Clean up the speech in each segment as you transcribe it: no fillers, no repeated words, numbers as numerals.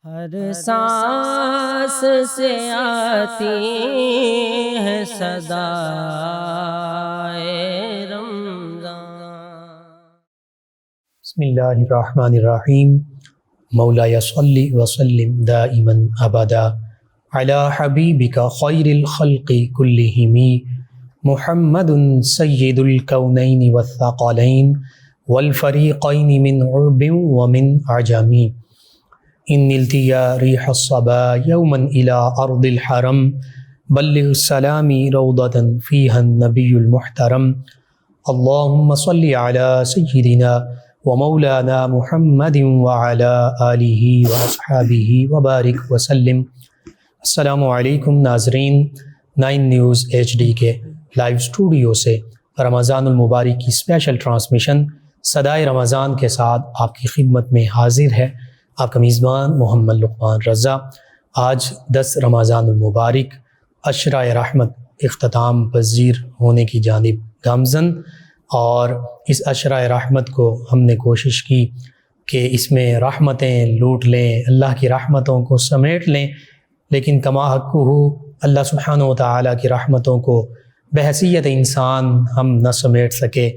ہر سانس سے آتی ہے صدائے رمضان۔ بسم اللہ الرحمن الرحیم۔ مولایا صلی وسلم دائما ابدا علی حبیبک خیر الخلق کلہم محمد سید الکونین والثقلین والفریقین من عرب ومن عجم۔ ان نلت یا ریح الصبا یوما الى ارض الحرم بلغ السلامی روضة فیہا النبی المحترم۔ اللہم صلی علی سیدنا ومولانا محمد وعلى آلہ واصحابہ وبارک وسلم۔ السلام علیکم ناظرین، 9 نیوز HD کے لائیو اسٹوڈیو سے رمضان المبارک کی اسپیشل ٹرانسمیشن صدائے رمضان کے ساتھ آپ کی خدمت میں حاضر ہے آپ کا میزبان محمد لقمان رضا۔ آج 10 رمضان المبارک عشرہ رحمت اختتام پذیر ہونے کی جانب گامزن، اور اس عشرہ رحمت کو ہم نے کوشش کی کہ اس میں رحمتیں لوٹ لیں، اللہ کی رحمتوں کو سمیٹ لیں، لیکن کما حقہ اللہ سبحانہ و تعالیٰ کی رحمتوں کو بحیثیت انسان ہم نہ سمیٹ سکے۔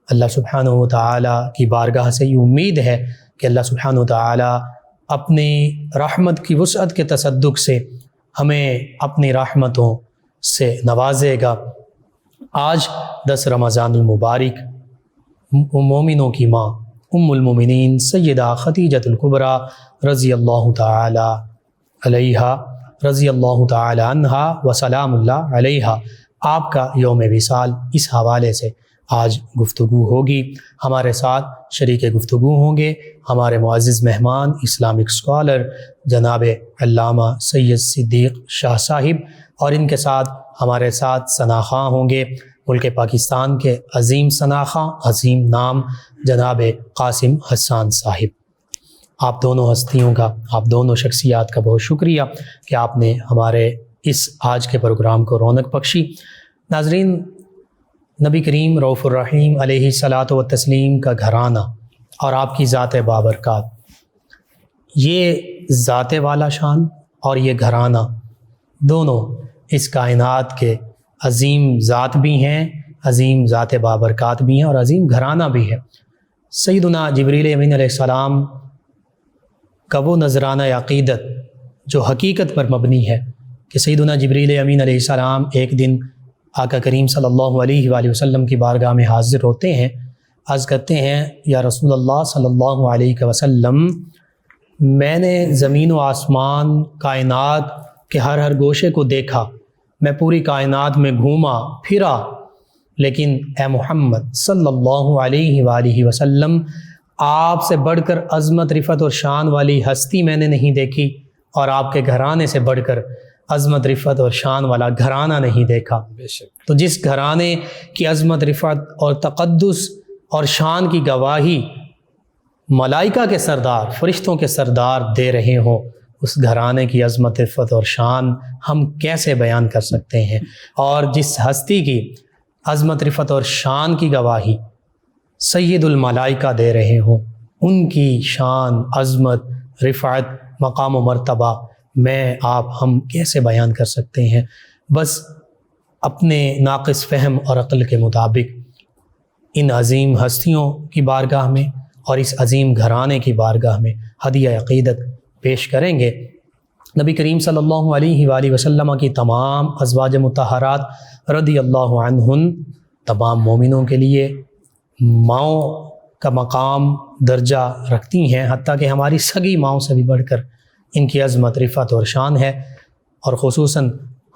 اللہ سبحانہ و تعالیٰ کی بارگاہ سے یہ امید ہے کہ اللہ سبحانہ و تعالیٰ اپنی رحمت کی وسعت کے تصدق سے ہمیں اپنی رحمتوں سے نوازے گا۔ آج 10 رمضان المبارک مومنوں کی ماں ام المومنین سیدہ خدیجہ الکبریٰ رضی اللہ تعالی علیہا رضی اللہ تعالی عنہا وسلام اللہ علیہا، آپ کا یوم وصال، اس حوالے سے آج گفتگو ہوگی۔ ہمارے ساتھ شریک گفتگو ہوں گے ہمارے معزز مہمان اسلامک اسکالر جناب علامہ سید صدیق شاہ صاحب، اور ان کے ساتھ ہمارے ساتھ ثناخواں ہوں گے ملک پاکستان کے عظیم ثناخواں، عظیم نام جناب قاسم حسان صاحب۔ آپ دونوں ہستیوں کا، آپ دونوں شخصیات کا بہت شکریہ کہ آپ نے ہمارے اس آج کے پروگرام کو رونق بخشی۔ ناظرین، نبی کریم رؤوف الرحیم علیہ الصلاۃ والتسلیم کا گھرانہ اور آپ کی ذات بابرکات، یہ ذات والا شان اور یہ گھرانہ دونوں اس کائنات کے عظیم ذات بھی ہیں، عظیم ذات بابرکات بھی ہیں اور عظیم گھرانہ بھی ہے۔ سیدنا جبریل امین علیہ السلام کا وہ نذرانہ عقیدت جو حقیقت پر مبنی ہے کہ سیدنا جبریل امین علیہ السلام ایک دن آقا کریم صلی اللہ علیہ وآلہ وسلم کی بارگاہ میں حاضر ہوتے ہیں، عرض کرتے ہیں یا رسول اللہ صلی اللہ علیہ وسلم، میں نے زمین و آسمان کائنات کے ہر گوشے کو دیکھا، میں پوری کائنات میں گھوما پھرا، لیکن اے محمد صلی اللہ علیہ وآلہ وسلم، آپ سے بڑھ کر عظمت رفعت اور شان والی ہستی میں نے نہیں دیکھی، اور آپ کے گھرانے سے بڑھ کر عظمت رفعت اور شان والا گھرانہ نہیں دیکھا۔ تو جس گھرانے کی عظمت رفعت اور تقدس اور شان کی گواہی ملائکہ کے سردار، فرشتوں کے سردار دے رہے ہوں، اس گھرانے کی عظمت رفعت اور شان ہم کیسے بیان کر سکتے ہیں؟ اور جس ہستی کی عظمت رفعت اور شان کی گواہی سید الملائکہ دے رہے ہوں، ان کی شان، عظمت، رفعت، مقام و مرتبہ میں آپ ہم کیسے بیان کر سکتے ہیں؟ بس اپنے ناقص فہم اور عقل کے مطابق ان عظیم ہستیوں کی بارگاہ میں اور اس عظیم گھرانے کی بارگاہ میں ہدیہ عقیدت پیش کریں گے۔ نبی کریم صلی اللہ علیہ وآلہ وسلم کی تمام ازواج مطہرات رضی اللہ عنہن تمام مومنوں کے لیے ماؤں کا مقام درجہ رکھتی ہیں، حتیٰ کہ ہماری سگی ماؤں سے بھی بڑھ کر ان کی عظمت رفعت اور شان ہے، اور خصوصاً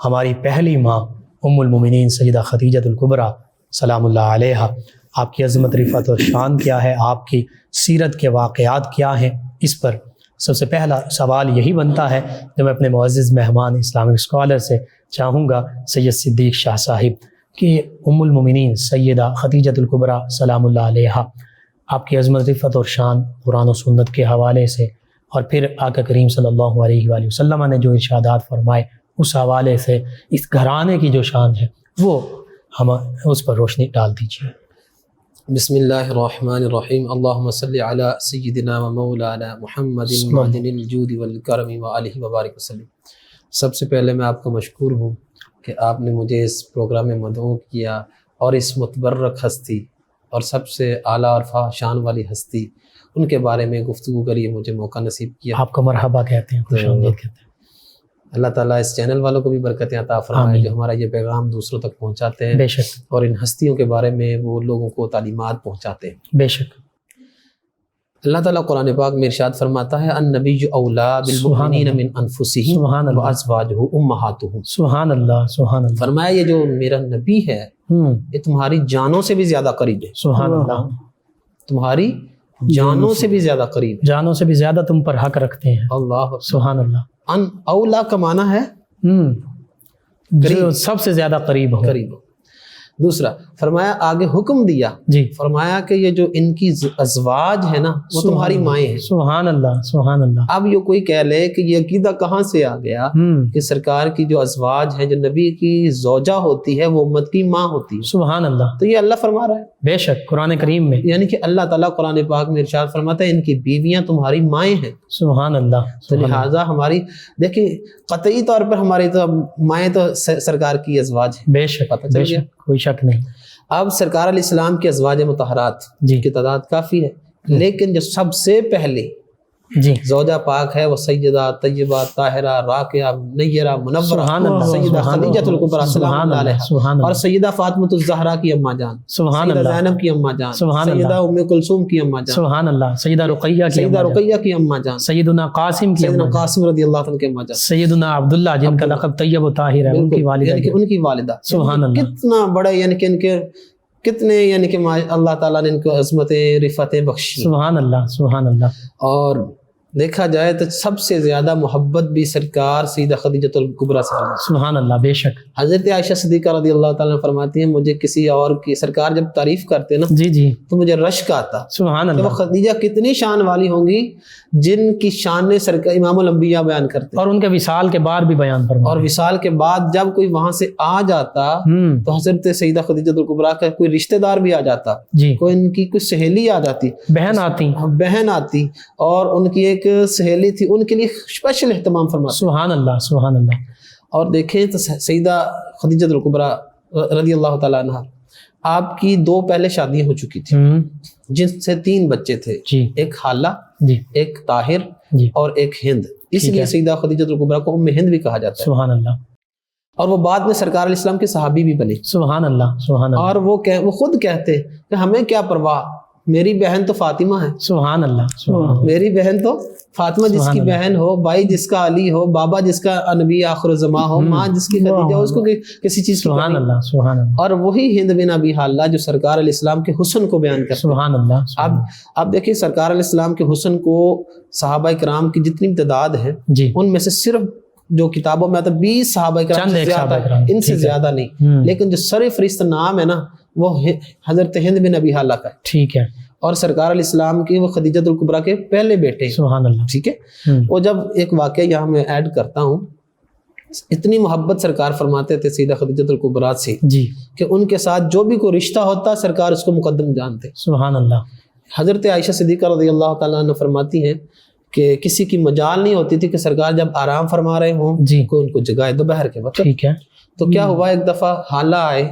ہماری پہلی ماں ام المومنین سیدہ خدیجہ الکبریٰ سلام اللہ علیہا، آپ کی عظمت رفعت اور شان کیا ہے، آپ کی سیرت کے واقعات کیا ہیں؟ اس پر سب سے پہلا سوال یہی بنتا ہے جو میں اپنے معزز مہمان اسلامک اسکالر سے چاہوں گا سید صدیق شاہ صاحب کہ ام المومنین سیدہ خدیجہ الکبریٰ سلام اللہ علیہا، آپ کی عظمت رفعت اور شان قرآن و سنت کے حوالے سے، اور پھر آقا کریم صلی اللہ علیہ وآلہ وسلم نے جو ارشادات فرمائے اس حوالے سے اس گھرانے کی جو شان ہے وہ ہم اس پر روشنی ڈال دیجیے۔ بسم اللہ الرحمن الرحیم اللہم صلی علی سیدنا و مولانا محمد معدن الجود والکرم وآلہ وبارک وسلم۔ سب سے پہلے میں آپ کا مشکور ہوں کہ آپ نے مجھے اس پروگرام میں مدعو کیا اور اس متبرک ہستی اور سب سے اعلیٰ اور شان والی ہستی ان کے بارے میں گفتگو کریے، مجھے موقع نصیب کیا۔ آپ کو مرحبا کہتے ہیں، خوش آمدید کہتے ہیں۔ اللہ تعالیٰ اس چینل والوں کو بھی برکتیں عطا فرمائے جو ہمارا یہ پیغام دوسروں تک پہنچاتے ہیں، بے شک اور ان ہستیوں کے بارے میں وہ لوگوں کو تعلیمات پہنچاتے ہیں۔ بے شک۔ اللہ تعالیٰ قرآن پاک میں ارشاد فرماتا ہے النبی اولا بالمؤمنین من انفسہم وازواجہ امہاتہم۔ سبحان اللہ، سبحان اللہ۔ فرمایا یہ جو میرا نبی ہے یہ تمہاری جانوں سے بھی زیادہ قریب ہے، سبحان اللہ۔ تمہاری جانوں سے بھی زیادہ قریب ہے، جانوں سے بھی زیادہ تم پر حق رکھتے ہیں۔ اللہ سبحان اللہ۔ ان اولا کا معنی ہے جو سب سے زیادہ قریب ہو۔ قریب۔ دوسرا فرمایا آگے حکم دیا، جی، فرمایا کہ یہ جو ان کی ازواج ہے نا وہ تمہاری مائیں ہیں۔ سبحان اللہ، سبحان اللہ۔ اب یہ کوئی کہہ لے کہ یہ عقیدہ کہاں سے آ گیا کہ سرکار کی جو ازواج ہیں، جو نبی کی زوجہ ہوتی ہے وہ امت کی ماں ہوتی ہے؟ سبحان اللہ۔ تو یہ اللہ فرما رہا ہے، بے شک قرآن کریم میں، یعنی کہ اللہ تعالیٰ قرآن پاک میں ارشاد فرماتا ہے ان کی بیویاں تمہاری مائیں ہیں۔ سبحان اللہ۔ تو لہٰذا ہماری دیکھیں قطعی طور پر ہماری تو مائیں تو سرکار کی ازواج ہیں، بے شک، پتہ چل بے گیا۔ شک، کوئی شک نہیں۔ اب سرکار علیہ السلام کی ازواج مطہرات جی کی تعداد کافی ہے، لیکن جو سب سے پہلے جی زوجہ پاک ہے وہ سیدہ طیبہ طاہرہ راقیہ نیرہ منورہ سبحان اللہ، سیدہ خدیجہ الکبریٰ سلام سبحان اللہ اللہ، علیہا، سبحان اور اللہ، سیدہ فاطمۃ الزہرا کی اماں جان، سبحان سیدہ اللہ، زینب کی اماں جان، سبحان سیدہ اللہ، ام کلثوم کی اماں جان، سبحان اللہ، سیدہ رقیہ کی سیدہ اماں جان، رقیہ کی اماں جان، سیدنا قاسم کی سیدنا اماں جان، قاسم رضی اللہ عنہ کی اماں جان، سیدنا عبداللہ جن کا لقب طیب و طاہر ہے، ان کی والدہ یعنی کہ ان کی والدہ، سبحان اللہ۔ کتنا بڑا، یعنی کہ ان کے کتنے، یعنی کہ اللہ تعالیٰ نے ان کو عظمتیں رفتیں بخشی۔ سبحان اللہ، سبحان اللہ۔ اور دیکھا جائے تو سب سے زیادہ محبت بھی سرکار سیدہ خدیجہ الکبریٰ سے ہے۔ سبحان اللہ، بے شک۔ حضرت عائشہ صدیقہ رضی اللہ تعالیٰ عنہ فرماتی ہیں مجھے کسی اور کی سرکار جب تعریف کرتے نا جی جی، تو مجھے رشک آتا سبحان کہ وہ اللہ۔ خدیجہ کتنی شان والی ہوں گی جن کی شان سرکار امام الانبیاء بیان کرتے ہیں، اور ان کے وصال کے بعد بھی بیان فرما۔ اور وصال کے بعد جب کوئی وہاں سے آ جاتا تو حضرت سیدہ خدیجہ الکبریٰ کا کوئی رشتہ دار بھی آ جاتا، جی، کوئی ان کی کوئی سہیلی آ جاتی، بہن آتی، بہن آتی، اور ان کی ایک سہیلی تھی، ان کے لیے اسپیشل اہتمام فرماتے۔ سبحان اللہ، سبحان اللہ۔ اور دیکھیں تو سیدہ خدیجہ الکبریٰ رضی اللہ تعالیٰ عنہ آپ کی 2 پہلے شادیاں ہو چکی تھی جن سے 3 بچے تھے، جی ایک خالہ، جی ایک طاہر، جی، اور ایک ہند، اس ٹھیک لیے ہے۔ سیدہ خدیجہ الکبریٰ کو ام ہند بھی کہا جاتا ہے۔ سبحان اللہ، اور وہ بعد میں سرکار علیہ السلام کے صحابی بھی بنے، سبحان اللہ، سبحان اللہ، اور وہ خود کہتے کہ ہمیں کیا پرواہ، میری بہن تو فاطمہ ہے، سبحان اللہ، سبحان اللہ، میری بہن تو فاطمہ جس سبحان کی اللہ۔ بہن ہو، بھائی جس کا علی ہو، بابا جس کا نبی آخر الزماں ہو، ماں جس کی خدیجہ ہو، اس کو کسی چیز کی سبحان کمی۔ اللہ، سبحان اللہ، اور وہی ہند بن ابی حالہ جو سرکار علیہ السلام کے حسن کو بیان کرتے ہیں۔ سبحان اللہ۔ اب دیکھیں سرکار علیہ السلام کے حسن کو صحابہ کرام کی جتنی تعداد ہے جی، ان میں سے صرف جو کتابوں میں آتا ہے 20 صحابہ کرام چند سے ایک زیادہ صحابہ ہے، کرام، ان سے ٹھیک ہے۔ زیادہ نہیں، لیکن جو سر فہرست نام ہے نا وہ حضرت ہند بن ابی حالہ کا ہے، ٹھیک ہے، اور سرکار علیہ السلام کے وہ خدیجہ الکبریٰ کے پہلے بیٹے ہیں۔ سبحان اللہ، ٹھیک ہے۔ وہ جب ایک واقعہ یہاں میں ایڈ کرتا ہوں، اتنی محبت سرکار فرماتے تھے سیدہ خدیجہ الکبریٰ سے جی، کہ ان کے ساتھ جو بھی کوئی رشتہ ہوتا سرکار اس کو مقدم جانتے۔ سبحان اللہ، حضرت عائشہ صدیقہ رضی اللہ تعالیٰ عنہ فرماتی ہیں کہ کسی کی مجال نہیں ہوتی تھی کہ سرکار جب آرام فرما رہے ہوں جی، کوئی ان کو جگائے دوپہر کے وقت۔ ٹھیک ہے۔ تو کیا ہوا، ایک دفعہ حالہ آئے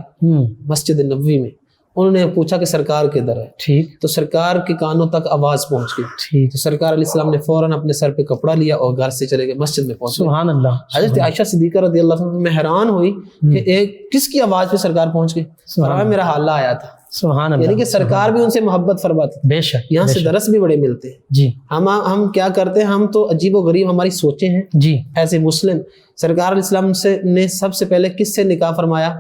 مسجد نبوی میں، انہوں نے پوچھا کہ سرکار کدھر ہے، ٹھیک، تو سرکار کے کانوں تک آواز پہنچ گئی، ٹھیک، تو سرکار علیہ السلام نے فوراً اپنے سر پہ کپڑا لیا اور گھر سے چلے گئے، مسجد میں پہنچ گئے۔ سبحان اللہ، حضرت عائشہ صدیقہ رضی اللہ عنہ میں حیران ہوئی کہ ایک کس کی آواز پہ سرکار پہنچ گئی، فرمایا میرا حالہ آیا تھا، سبحان اللہ، یعنی کہ سرکار بھی ان سے محبت فرماتے تھے۔ بے شک، یہاں سے درس بھی بڑے ملتے ہیں۔ جی ہم کیا کرتے ہیں، ہم تو عجیب و غریب ہماری سوچیں ہیں جی، ایسے مسلم۔ سرکار علیہ السلام نے سب سے پہلے کس سے نکاح فرمایا؟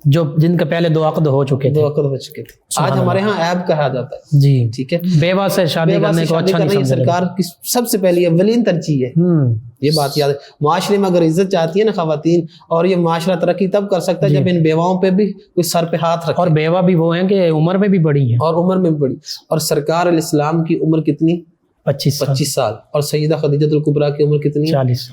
جو جن کا پہلے 2 عقد ہو چکے تھے، 2 عقد ہو چکے تھے۔ آج ہمارے ہاں عیب کہا جاتا ہے، جی، ٹھیک ہے، بیوہ سے شادی بیوہ کرنے سے کو شادی اچھا نہیں کرنا سمجھا سرکار کی سب سے پہلی اولین ترجیح ہے، یہ بات یاد ہے۔ معاشرے میں اگر عزت چاہتی ہے نا خواتین، اور یہ معاشرہ ترقی تب کر سکتا ہے جب ان بیواؤں پہ بھی کوئی سر پہ ہاتھ رکھے، اور بیوہ بھی وہ ہیں کہ عمر میں بھی بڑی ہیں، اور عمر میں بھی بڑی۔ اور سرکار علیہ السلام کی عمر کتنی؟ 25 سال، اور سیدہ خدیجہ الکبریٰ کی عمر کتنی؟ 40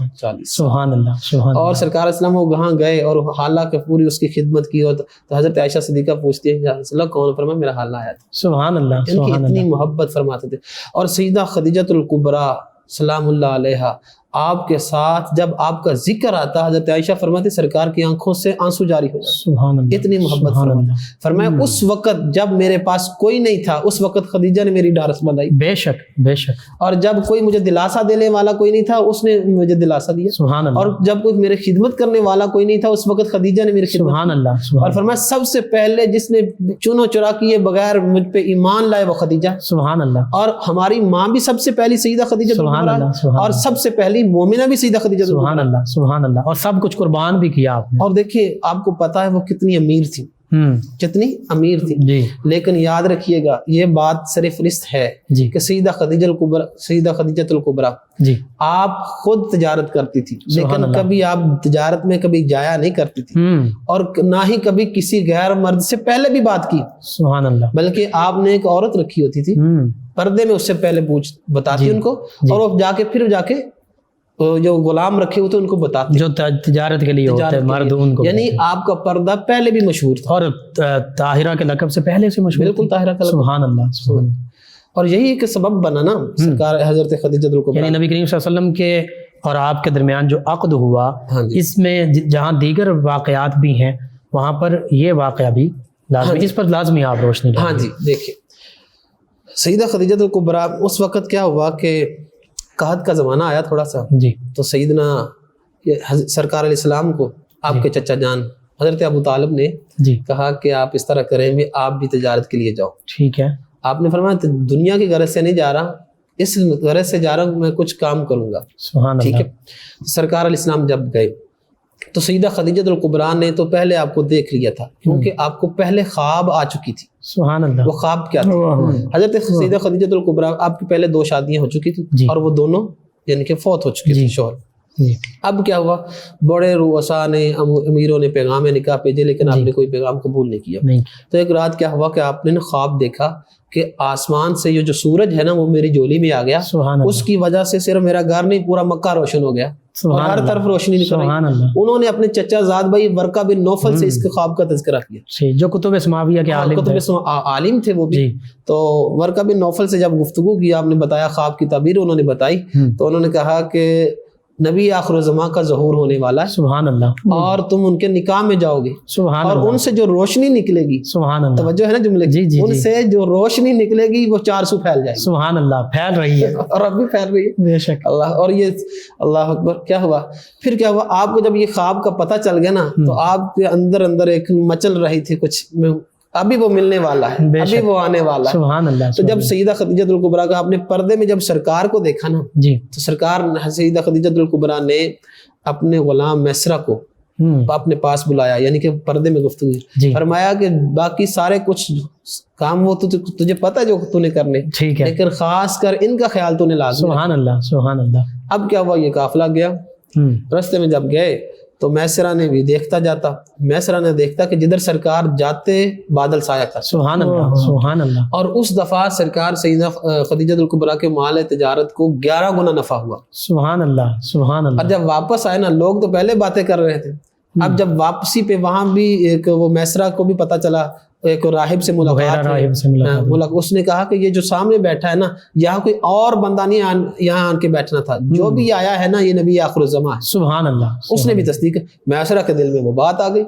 سبحان اللہ سبحان اور اللہ. سرکار اسلام وہ وہاں گئے اور حالہ کہ پوری اس کی خدمت کی، اور تو حضرت عائشہ صدیقہ پوچھتی ہے یا رسول اللہ کون؟ فرمایا میرا حالہ آیا تھا. سبحان اللہ ان کی سبحان اتنی اللہ. محبت فرماتے تھے. اور سیدہ خدیجہ الکبریٰ سلام اللہ علیہا آپ کے ساتھ جب آپ کا ذکر آتا، حضرت عائشہ فرماتی سرکار کی آنکھوں سے آنسو جاری ہو جاتے. سبحان اللہ اتنی محبت سبحان فرماتے. اللہ. فرمایا اس وقت جب میرے پاس کوئی نہیں تھا، اس وقت خدیجہ نے میری ڈارس بندھائی، بے شک بے شک. اور جب کوئی مجھے دلاسا دینے والا کوئی نہیں تھا، اس نے مجھے دلاسا دیا. سبحان اللہ. اور جب کوئی میرے خدمت کرنے والا کوئی نہیں تھا، اس وقت خدیجہ نے میری خدمت سبحان کی. اللہ سبحان اور فرمایا سب سے پہلے جس نے چنو چرا کیے بغیر مجھ پہ ایمان لائے وہ خدیجہ. سبحان اللہ. اور ہماری ماں بھی سب سے پہلی سیدہ خدیجہ سبحان الکبریٰ، اللہ سبحان اور اللہ. سب سے پہلی مومنہ بھی سیدہ خدیجہ سبحان الکبریٰ. اللہ سبحان اللہ. اور سب کچھ قربان بھی کیا آپ نے. اور دیکھیے آپ کو پتا ہے وہ کتنی امیر تھی، کتنی امیر تھی. جی لیکن یاد رکھیے گا یہ بات صرف فہرست ہے جی کہ سیدہ خدیجہ الکبریٰ جی. آپ خود تجارت کرتی تھی، لیکن اللہ. کبھی آپ تجارت میں کبھی جایا نہیں کرتی تھی، اور نہ ہی کبھی کسی غیر مرد سے پہلے بھی بات کی، سبحان اللہ. بلکہ آپ نے ایک عورت رکھی ہوتی تھی پردے میں، اس سے پہلے بتاتی جی. ان کو، جی. اور وہ پھر جا کے جو غلام رکھے ہوتے ان کو بتاتے، جو تجارت کے لیے ہوتے ہیں مرد ان کو، یعنی آپ کا پردہ پہلے بھی مشہور تھا، اور طاہرہ کے لقب سے پہلے سے مشہور. بالکل طاہرہ کا لقب. سبحان اللہ سبحان اللہ. اور یہی ایک سبب بنا نا سرکار حضرت خدیجہ الکبریٰ. یعنی نبی کریم صلی اللہ علیہ وسلم کے اور آپ کے درمیان جو عقد ہوا، ہاں جی. اس میں جہاں دیگر واقعات بھی ہیں وہاں پر یہ واقعہ بھی لازمی، اس پر لازمی آپ روشنی ڈالیں. ہاں جی. دیکھیں سیدہ خدیجہ الکبریٰ اس وقت کیا ہوا کہ قحط کا زمانہ آیا تھوڑا سا، جی تو سیدنا سرکار علیہ السلام کو آپ کے چچا جان حضرت ابو طالب نے جی کہا کہ آپ اس طرح کریں بھی، آپ بھی تجارت کے لیے جاؤ. ٹھیک ہے. آپ نے فرمایا دنیا کی غرض سے نہیں جا رہا، اس غرض سے جا رہا ہوں میں کچھ کام کروں گا. سبحان ٹھیک اللہ. ہے. سرکار علیہ السلام جب گئے تو سیدہ خدیجہ الکبریٰ نے تو پہلے آپ کو دیکھ لیا تھا، کیونکہ آپ کو پہلے خواب آ چکی تھی. سبحان اللہ. وہ خواب کیا تھا؟ حضرت سیدہ خدیجہ الکبریٰ آپ کی پہلے 2 شادیاں ہو چکی تھی، جی. اور وہ دونوں یعنی کہ فوت ہو چکی تھی شوہر. جی. اب کیا ہوا، بڑے رؤساء نے امیروں نے پیغام نکاح بھیجے، لیکن آپ نے کوئی پیغام قبول نہیں کیا. نہیں. تو ایک رات کیا ہوا کہ آپ نے خواب دیکھا کہ آسمان سے یہ جو سورج ہے نا وہ میری جولی میں آ گیا، سبحان اللہ. اس کی وجہ سے صرف میرا گھر نہیں پورا مکہ روشن ہو گیا، اور ہر طرف روشنی نکل سبحان رہی. اللہ. انہوں نے اپنے چچا زاد بھائی ورقہ بن نوفل سے اس کے خواب کا تذکرہ کیا، جو کتب سماویہ کے عالم تھے. عالم تھے وہ بھی. جی. تو ورقہ بن نوفل سے جب گفتگو کی، آپ نے بتایا خواب کی تعبیر انہوں نے بتائی، تو انہوں نے کہا کہ نبی آخر الزمان کا ظہور ہونے والا ہے، سبحان اللہ. اور تم ان کے نکاح میں جاؤ گے، سبحان اور اللہ. ان سے جو روشنی نکلے گی، سبحان اللہ. توجہ ہے نا جملے کی، جی جی ان سے جو روشنی نکلے گی وہ 400 پھیل جائے گی. سبحان اللہ. پھیل رہی ہے اور اب بھی پھیل رہی ہے. بے شک. اللہ. اور یہ اللہ اکبر. کیا ہوا پھر؟ کیا ہوا آپ کو جب یہ خواب کا پتہ چل گیا نا، تو آپ کے اندر ایک مچل رہی تھی کچھ، ابھی وہ ملنے والا ہے، ابھی وہ آنے والا ہے. سبحان اللہ. تو جب سیدہ خدیجہ الکبریٰ کا آپ نے پردے میں جب سرکار کو دیکھا نا، جی تو سرکار سیدہ خدیجہ الکبریٰ نے اپنے غلام میسرہ کو اپنے پاس بلایا، یعنی کہ پردے میں گفتگو. جی. فرمایا کہ باقی سارے کچھ کام وہ تجھے پتہ جو تو نے کرنے، ٹھیک ہے، لیکن خاص کر ان کا خیال تو نے لازم. سبحان اللہ سبحان اللہ. اب کیا ہوا، یہ قافلہ گیا، رستے میں جب گئے تو میسرہ نے بھی دیکھتا جاتا، میسرہ نے دیکھتا کہ جدھر سرکار جاتے بادل سایہ کرتا. سبحان اللہ سبحان اللہ. اور اس دفعہ سرکار سیدہ خدیجہ الکبریٰ کے مال تجارت کو 11 گنا نفع ہوا. سبحان اللہ سبحان اللہ. اور جب واپس آئے نا، لوگ تو پہلے باتیں کر رہے تھے، اب جب واپسی پہ وہاں بھی ایک وہ میسرہ کو بھی پتہ چلا، ایک راہب سے ملاقات ہوئی. اس نے کہا کہ یہ جو سامنے بیٹھا ہے نا، یہاں کوئی اور بندہ نہیں یہاں آن کے بیٹھنا تھا، جو بھی آیا ہے نا یہ نبی آخر الزمان ہے. سبحان اللہ. اس نے بھی تصدیق. میسرہ کے دل میں وہ بات آ گئی.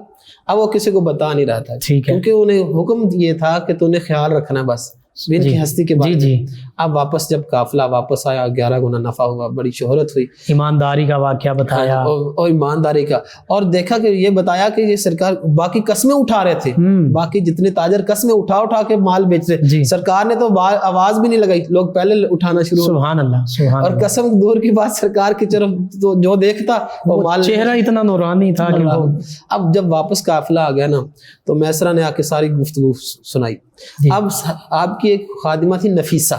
اب وہ کسی کو بتا نہیں رہا تھا، کیونکہ انہیں حکم یہ تھا کہ تو نے خیال رکھنا بس ان کی ہستی کے بارے میں. اب واپس جب قافلہ واپس آیا، 11 گنا نفع ہوا، بڑی شہرت ہوئی. ایمانداری کا واقعہ بتایا، اور ایمانداری کا، اور دیکھا کہ یہ بتایا کہ یہ سرکار باقی قسمیں اٹھا رہے تھے، باقی جتنے تاجر قسمیں اٹھا کے مال بیچ رہے. سرکار نے تو آواز بھی نہیں لگائی، لوگ پہلے اٹھانا شروع. سبحان اللہ سبحان. اور قسم دور کی بات، سرکار کی طرف تو جو دیکھتا وہ مال، چہرہ اتنا نورانی تھا کہ اب جب واپس قافلہ آ گیا نا، تو میسرہ نے آ کے ساری گفتگو سنائی. اب آپ کی ایک خادمہ تھی نفیسہ،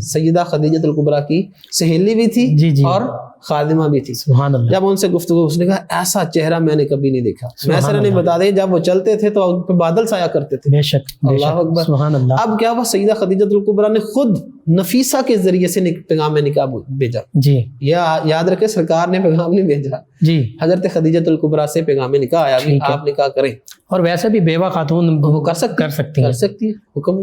سیدہ خدیجہ الکبریٰ کی سہیلی بھی تھی اور خادمہ بھی تھی. سبحان اللہ. جب ان سے گفتگو، اس نے کہا ایسا چہرہ میں نے کبھی نہیں دیکھا. میسرہ نے بتا دیا جب وہ چلتے تھے تو ان پہ بادل سایہ کرتے تھے. بے شک. اللہ اکبر. سبحان اللہ. اب کیا ہوا، سیدہ خدیجہ الکبریٰ نے خود نفیسہ کے ذریعے سے پیغام نکاح بھیجا. جی یا یاد رکھے سرکار نے پیغام نہیں بھیجا, جی حضرت خدیجۃ الکبریٰ سے پیغام نکاح آیا بھی آپ نکاح کریں. اور ویسے بھی بیوہ خاتون وہ کر سکتی ہے حکم.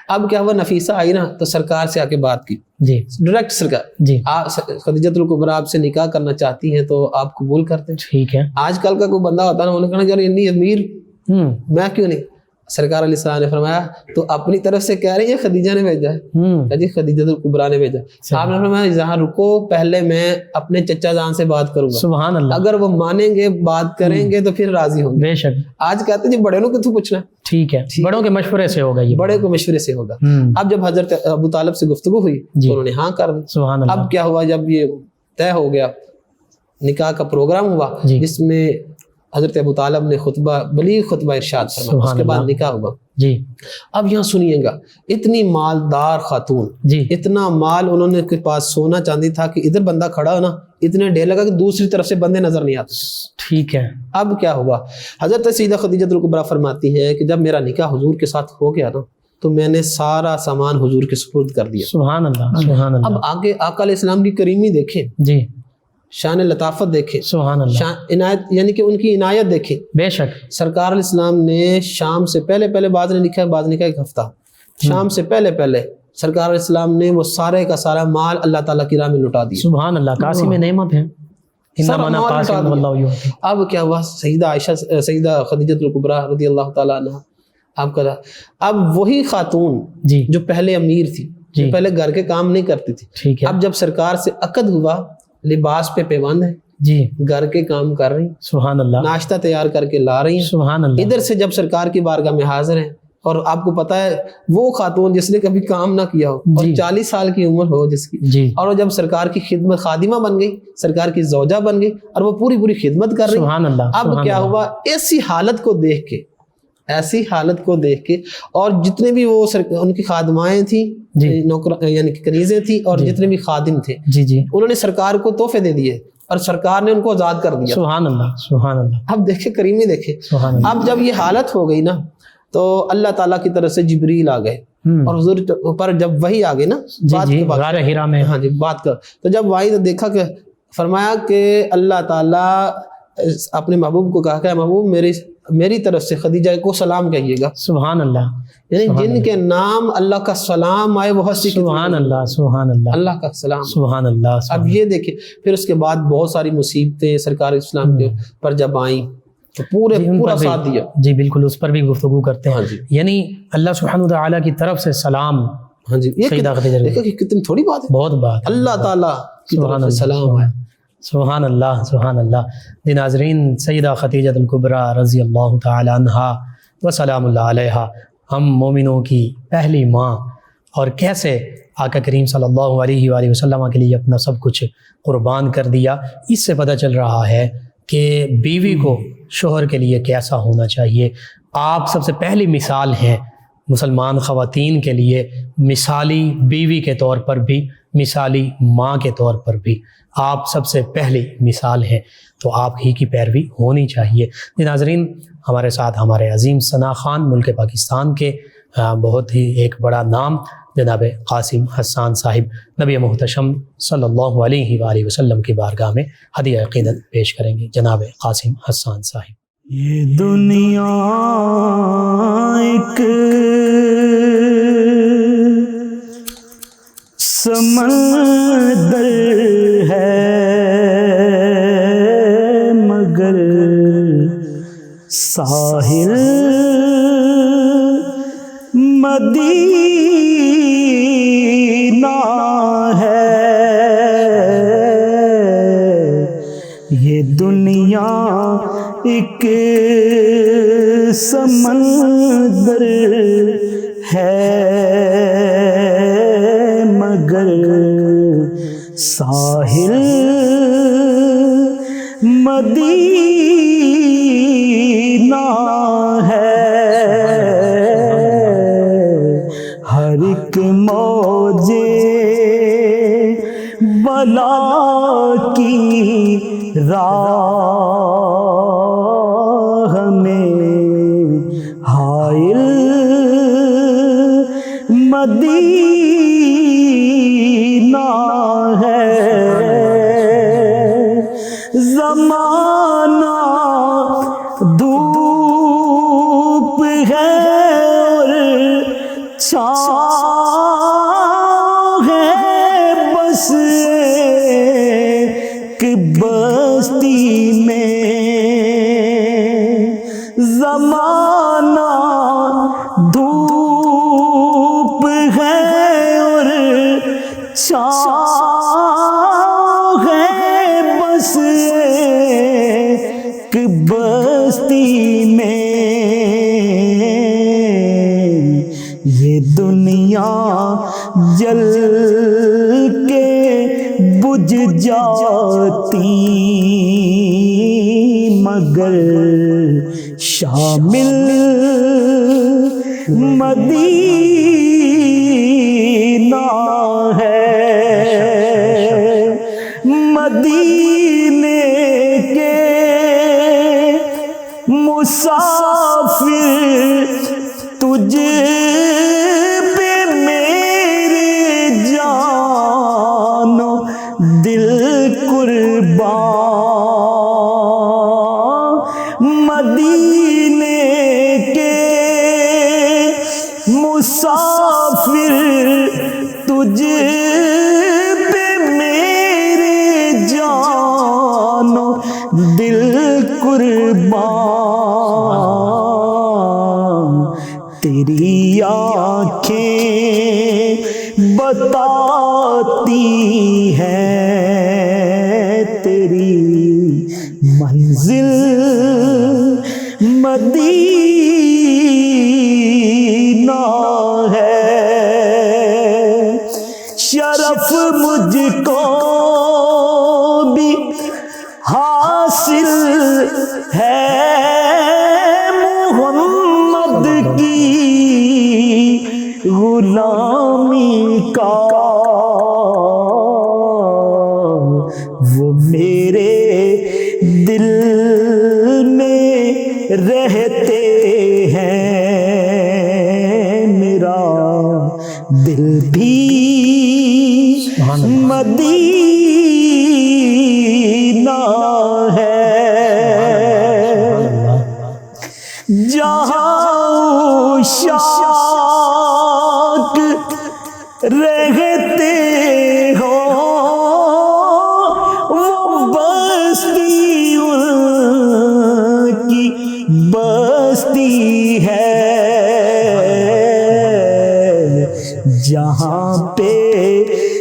اب کیا ہوا, نفیسہ آئی نا تو سرکار سے آ کے بات کی, جی ڈائریکٹ سرکار, جی خدیجۃ الکبریٰ آپ سے نکاح کرنا چاہتی ہیں تو آپ قبول کرتے ہیں. ٹھیک ہے. آج کل کا کوئی بندہ ہوتا ہے نا, انہوں نے کہا یار اتنی امیر میں کیوں نہیں. سرکار علیہ السلام نے فرمایا تو اپنی طرف سے کہہ رہی ہے خدیجہ نے بھیجا ہے, جی خدیجۃ الکبریٰ نے بھیجا. آپ نے فرمایا یہاں رکو, پہلے میں اپنے چچا جان سے بات کروں گا. سبحان اللہ. اگر وہ مانیں گے بات کریں گے تو پھر راضی ہوں گے. بے شک. آج کہتے ہیں جی بڑے لوگ کتوں پوچھنا. ٹھیک ہے, بڑوں کے مشورے سے ہوگا, یہ بڑے کو مشورے سے ہوگا. اب جب حضرت ابو طالب سے گفتگو ہوئی تو انہوں نے ہاں کر دی. سبحان اللہ. اب کیا ہوا, جب یہ طے ہو گیا, نکاح کا پروگرام ہوا جس میں حضرت ابو طالب نے بلیغ خطبہ ارشاد فرمایا, اس کے بعد نکاح ہوا. جی اب یہاں سنیے گا, اتنی مالدار خاتون, جی اتنا مال انہوں نے کے پاس سونا چاندی تھا کہ ادھر بندہ کھڑا ہو نا اتنے ڈھیر لگا کہ دوسری طرف سے بندے نظر نہیں آتے. ٹھیک ہے. اب کیا ہوا, حضرت سیدہ خدیجۃ الکبریٰ فرماتی ہے کہ جب میرا نکاح حضور کے ساتھ ہو گیا نا تو میں نے سارا سامان حضور کے سپرد کر دیا. سبحان اللہ. سبحان اللہ. اب آگے آقا علیہ السلام کی کریمی دیکھیں, جی شان لطافت دیکھیں, سبحان اللہ. شان عنایت یعنی کہ ان کی عنایت دیکھیں. بے شک. سرکار علیہ السلام نے شام سے پہلے بعض نے لکھا ہے بعض نے کہا ایک ہفتہ, شام سے پہلے سرکار علیہ السلام نے وہ سارے کا سارا مال اللہ تعالیٰ کی راہ میں لٹا دیا. سبحان اللہ. قاسم نعمت ہے. اب کیا ہوا, سیدہ خدیجۃ الکبریٰ رضی اللہ تعالیٰ عنہ آپ کا, اب وہی خاتون جی جو پہلے امیر تھی, جو پہلے گھر کے کام نہیں کرتی تھی, ٹھیک ہے, اب جب سرکار سے عقد ہوا, لباس پہ پیوند ہے, جی گھر کے کام کر رہی, سبحان اللہ, ناشتہ تیار کر کے لا رہی ہیں, سبحان اللہ. ادھر سے جب سرکار کی بارگاہ میں حاضر ہیں, اور آپ کو پتا ہے وہ خاتون جس نے کبھی کام نہ کیا ہو اور 40 سال کی عمر ہو جس کی, جی, اور وہ جب سرکار کی خدمت خادمہ بن گئی, سرکار کی زوجہ بن گئی, اور وہ پوری خدمت کر رہی. سبحان اللہ. اب کیا ہوا, ایسی حالت کو دیکھ کے اور جتنے بھی وہ ان کی خادمائیں تھیں, نوکر یعنی کہ کنیزیں تھیں, اور جتنے بھی خادم تھے, جی جی, انہوں نے سرکار کو تحفے دے دیے اور سرکار نے ان کو آزاد کر دیا. سبحان اللہ. سبحان اللہ. اب دیکھیں کریمی دیکھیں. اب جب یہ حالت ہو گئی نا تو اللہ تعالیٰ کی طرف سے جبریل آ گئے, اور حضور پر جب وہی آ گئی نا غار حرا میں, ہاں جی بات کر, تو جب وہی دیکھا کہ فرمایا کہ اللہ تعالیٰ اپنے محبوب کو کہا کہ محبوب میری طرف سے خدیجہ کو سلام کہیے گا. سبحان اللہ. یعنی جن کے نام اللہ کا سلام آئے وہ ہستی. سبحان اللہ. سبحان اللہ. اللہ کا سلام. سبحان اللہ. اب یہ دیکھیں, پھر اس کے بعد بہت ساری مصیبتیں سرکار اسلام کے پر جب آئیں تو پورا ساتھ دیا. جی بالکل, اس پر بھی گفتگو کرتے ہیں. ہاں جی, یعنی اللہ سبحانہ وتعالی کی طرف سے سلام. ہاں جی, سیدہ خدیجہ دیکھو کہ کتنی تھوڑی بات ہے, بہت بات. اللہ تعالیٰ کی طرف سے سلام ہے. سبحان اللہ. سبحان اللہ. ناظرین, سیدہ خدیجہ الکبریٰ رضی اللہ تعالی عنہا و سلام اللہ علیہا ہم مومنوں کی پہلی ماں, اور کیسے آقا کریم صلی اللہ علیہ وآلہ وسلم کے لیے اپنا سب کچھ قربان کر دیا. اس سے پتہ چل رہا ہے کہ بیوی کو شوہر کے لیے کیسا ہونا چاہیے. آپ سب سے پہلی مثال ہیں مسلمان خواتین کے لیے, مثالی بیوی کے طور پر بھی, مثالی ماں کے طور پر بھی آپ سب سے پہلی مثال ہیں, تو آپ ہی کی پیروی ہونی چاہیے. ناظرین, ہمارے ساتھ ہمارے عظیم ثنا خان ملک پاکستان کے بہت ہی ایک بڑا نام جناب قاسم حسان صاحب نبی محتشم صلی اللہ علیہ وآلہ وسلم کی بارگاہ میں ہدیہ عقیدت پیش کریں گے. جناب قاسم حسان صاحب. یہ دنیا ایک سمندر ہے مگر ساحل مدینہ ہے. یہ دنیا ایک سمندر ہے مگر ساحل مدینہ ہے. ہر ایک موجے بلا کی راہ حائل مدینہ زمانہ دھوپ ہے اور چھاؤں ہے، بس ایک بستی میں زمانہ دھوپ ہے اور چھاؤں ہے، بس ایک بستی میں یہ دنیا جل کے بجھ جاتی مگر شامل مدینہ ہے، مدینے کے مسافر تجھ پہ میرے جان و دل قربان، مدینے کے مسافر تجھ پہ میرے جان و دل قربان، تیری آنکھیں بتاتی ہیں تیری منزل مدینہ ہے، شرف مجھ کو بھی حاصل ہے محمد کی غلامی کا، وہ میرے دل میں رہتے ہیں، میرا دل بھی مدینہ ہے، جہاں عشاق رہتے ہو وہ بستی ان کی بستی ہے، جہاں پہ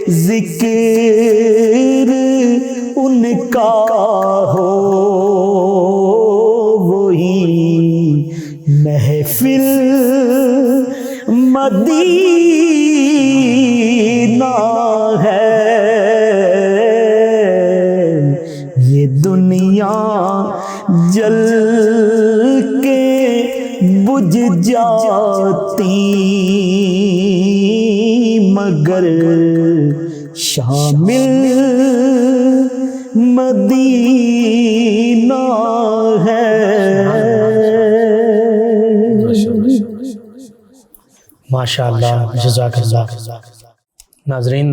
ذکر ان کا ہو وہی محفل مدینہ ہے، یہ دنیا جل کے بجھ جاتی مگر شامل مدینہ ہے۔ ماشاء اللہ، جزاک اللہ۔ ناظرین،